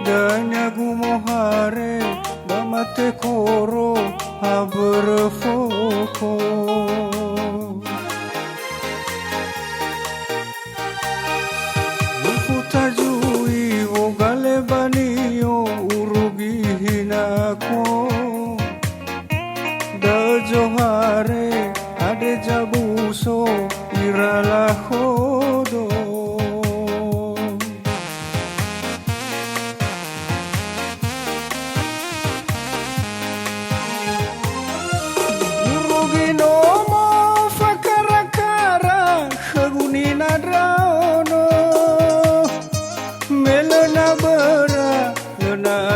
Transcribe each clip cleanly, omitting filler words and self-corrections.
Danyagu mohare bamate koro haberfoko. Ufutajui vogale banio urugi hinako. Da johare ade jabuso irala hodo.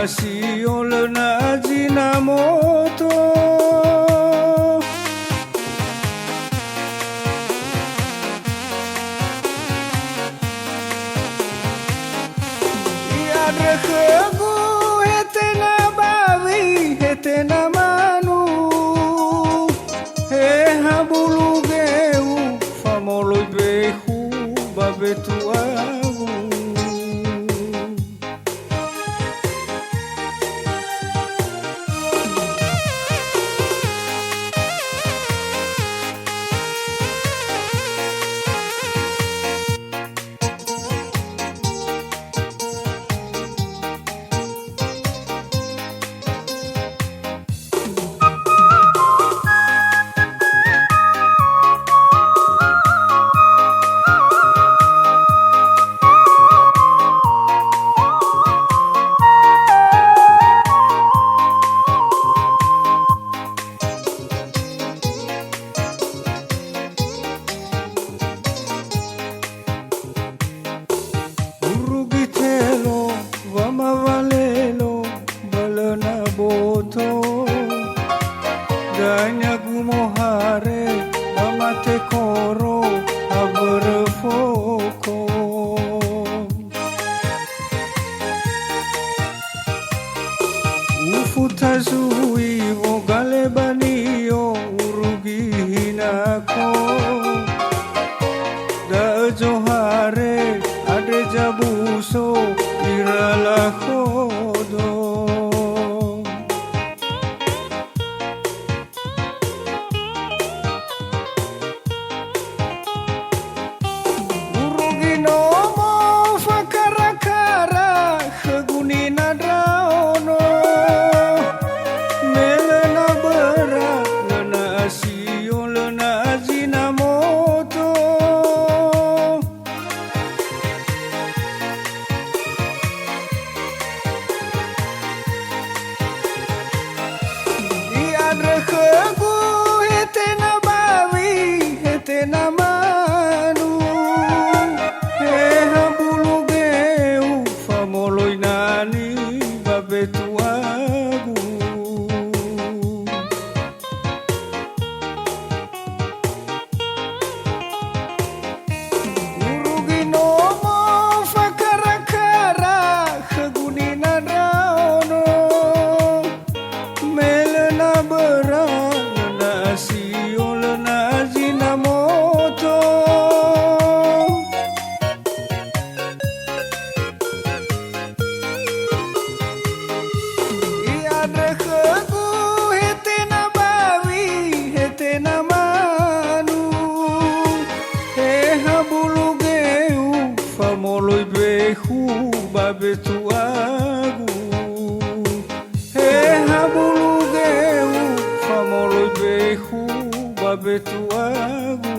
Sio lena ajinamoto. Iadre khegu hetena bawi hetena manu. He habulu geu famoloi behu babetuagu. Danyagu mohare bamate koro haberfoko. Ufutazui vogale banio urugi hinako. Da johare ade jabuso irala hodo. Moloi behu babetuagu. He habulu geu famoloi behu babetuagu.